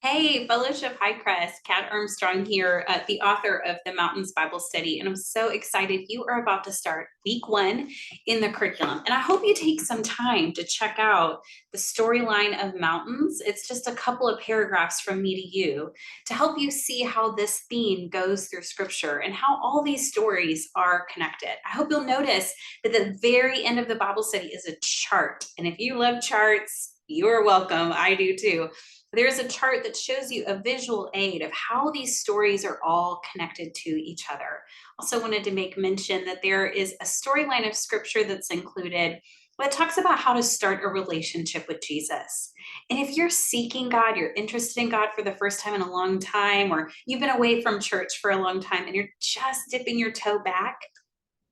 Hey, Fellowship High Crest, Kat Armstrong here, the author of the Mountains Bible Study. And I'm so excited you are about to start week 1 in the curriculum. And I hope you take some time to check out the storyline of mountains. It's just a couple of paragraphs from me to you to help you see how this theme goes through scripture and how all these stories are connected. I hope you'll notice that the very end of the Bible study is a chart. And if you love charts, you're welcome. I do too. There's a chart that shows you a visual aid of how these stories are all connected to each other. Also wanted to make mention that there is a storyline of scripture that's included that talks about how to start a relationship with Jesus. And if you're seeking God, you're interested in God for the first time in a long time, or you've been away from church for a long time and you're just dipping your toe back,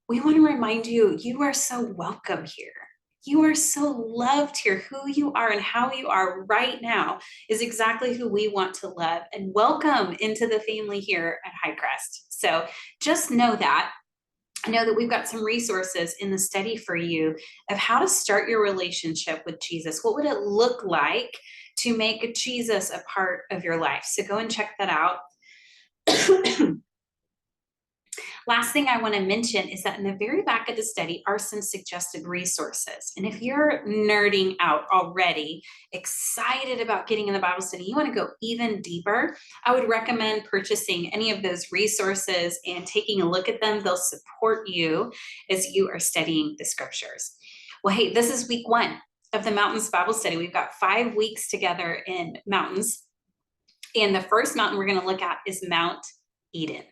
we want to remind you, you are so welcome here. You are so loved here. Who you are and how you are right now is exactly who we want to love and welcome into the family here at High Crest. So just know that. I know that we've got some resources in the study for you of how to start your relationship with Jesus. What would it look like to make Jesus a part of your life? So go and check that out. Last thing I want to mention is that in the very back of the study are some suggested resources. And if you're nerding out already, excited about getting in the Bible study, you want to go even deeper, I would recommend purchasing any of those resources and taking a look at them. They'll support you as you are studying the scriptures. Well, hey, this is week 1 of the Mountains Bible Study. We've got 5 weeks together in mountains. And the first mountain we're going to look at is Mount Eden.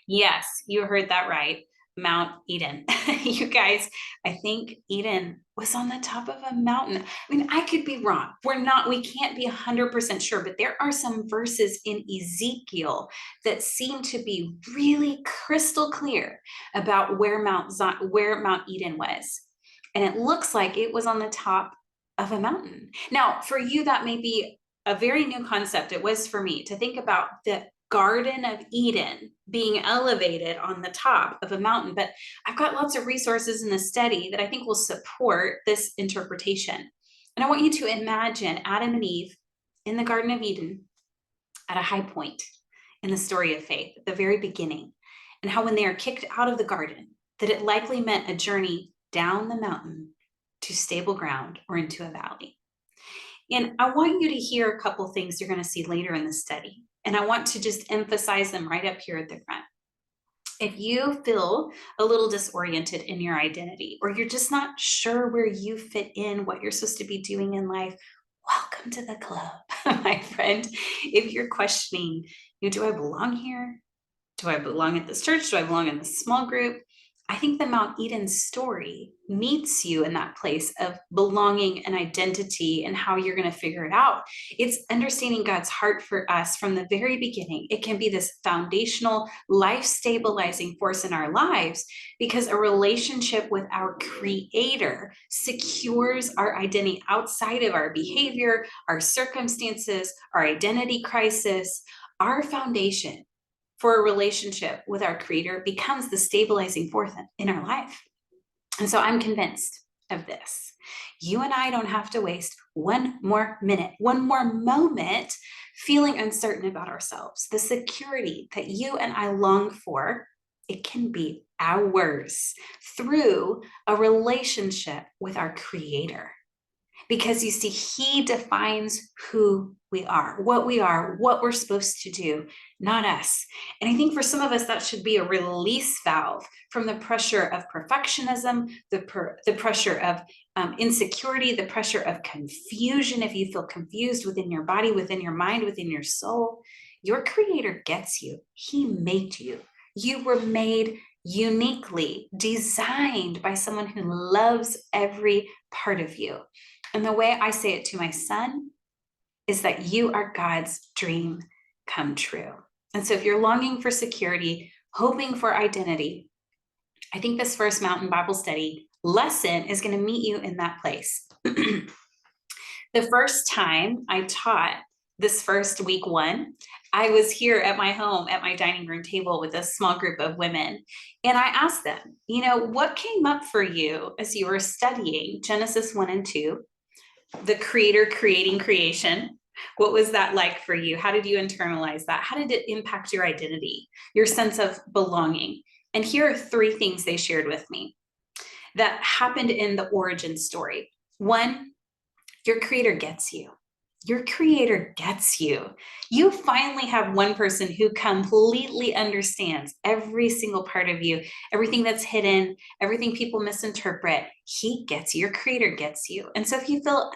Yes, you heard that right. Mount Eden. You guys, I think Eden was on the top of a mountain. I mean, I could be wrong. We can't be 100% sure, but there are some verses in Ezekiel that seem to be really crystal clear about where Mount Eden was. And it looks like it was on the top of a mountain. Now, for you, that may be a very new concept. It was for me to think about the Garden of Eden being elevated on the top of a mountain. But I've got lots of resources in the study that I think will support this interpretation. And I want you to imagine Adam and Eve in the Garden of Eden at a high point in the story of faith, at the very beginning, and how when they are kicked out of the garden, that it likely meant a journey down the mountain to stable ground or into a valley. And I want you to hear a couple things you're going to see later in the study. And I want to just emphasize them right up here at the front. If you feel a little disoriented in your identity, or you're just not sure where you fit in, what you're supposed to be doing in life, welcome to the club, my friend. If you're questioning, do I belong here? Do I belong at this church? Do I belong in this small group? I think the Mount Eden story meets you in that place of belonging and identity and how you're going to figure it out. It's understanding God's heart for us from the very beginning. It can be this foundational, life-stabilizing force in our lives because a relationship with our Creator secures our identity outside of our behavior, our circumstances, our identity crisis. Our foundation for a relationship with our Creator becomes the stabilizing force in our life. And so I'm convinced of this. You and I don't have to waste one more minute, one more moment feeling uncertain about ourselves. The security that you and I long for, it can be ours through a relationship with our Creator. Because you see, He defines who we are, what we're supposed to do, not us. And I think for some of us, that should be a release valve from the pressure of perfectionism, the pressure of insecurity, the pressure of confusion. If you feel confused within your body, within your mind, within your soul, your Creator gets you. He made you. You were made uniquely, designed by someone who loves every part of you. And the way I say it to my son is that you are God's dream come true. And so if you're longing for security, hoping for identity, I think this first Mountain Bible Study lesson is going to meet you in that place. The first time I taught this first week 1, I was here at my home at my dining room table with a small group of women. And I asked them, what came up for you as you were studying Genesis 1 and 2, the creator creating creation? What was that like for you? How did you internalize that? How did it impact your identity, your sense of belonging? And here are 3 things they shared with me that happened in the origin story. 1, your creator gets you. Your creator gets you. You finally have one person who completely understands every single part of you, everything that's hidden, everything people misinterpret. He gets you. Your creator gets you. And so if you feel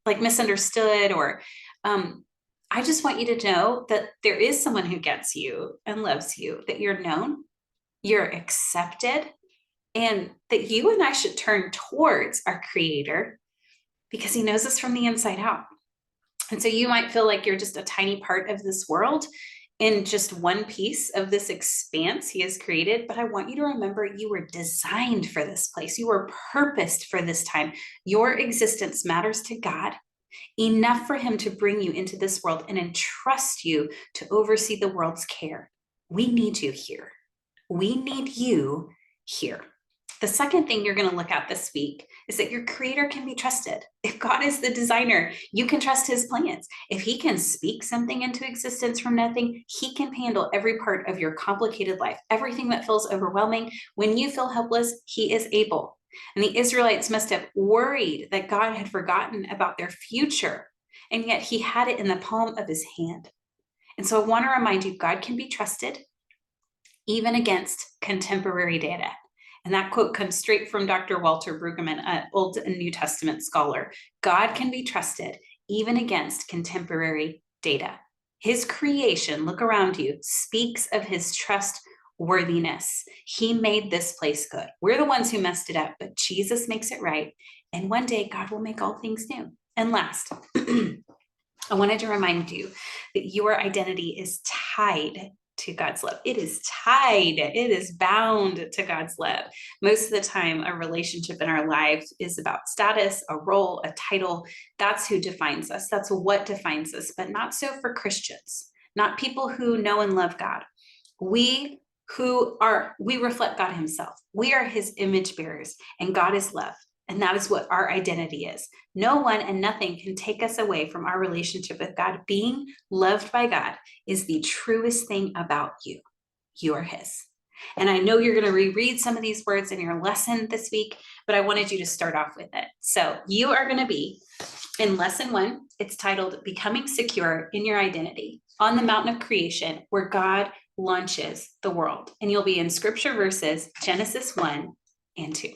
like misunderstood or I just want you to know that there is someone who gets you and loves you, that you're known, you're accepted, and that you and I should turn towards our creator because he knows us from the inside out. And so you might feel like you're just a tiny part of this world in just one piece of this expanse he has created. But I want you to remember you were designed for this place. You were purposed for this time. Your existence matters to God enough for him to bring you into this world and entrust you to oversee the world's care. We need you here. We need you here. The second thing you're going to look at this week is that your creator can be trusted. If God is the designer, you can trust his plans. If he can speak something into existence from nothing, he can handle every part of your complicated life, everything that feels overwhelming. When you feel helpless, he is able. And the Israelites must have worried that God had forgotten about their future, and yet he had it in the palm of his hand. And so I want to remind you, God can be trusted even against contemporary data. And that quote comes straight from Dr. Walter Brueggemann, an Old and New Testament scholar. God can be trusted even against contemporary data. His creation, look around you, speaks of his trustworthiness. He made this place good. We're the ones who messed it up, but Jesus makes it right. And one day God will make all things new. And last, I wanted to remind you that your identity is tied to God's love. It is tied, it is bound to God's love. Most of the time, a relationship in our lives is about status, a role, a title. That's who defines us. That's what defines us, but not so for Christians, not people who know and love God. We reflect God himself. We are his image bearers, and God is love. And that is what our identity is. No one and nothing can take us away from our relationship with God. Being loved by God is the truest thing about you. You are his. And I know you're going to reread some of these words in your lesson this week, but I wanted you to start off with it. So you are going to be in lesson 1. It's titled Becoming Secure in Your Identity on the Mountain of Creation, where God launches the world. And you'll be in scripture verses Genesis 1 and 2.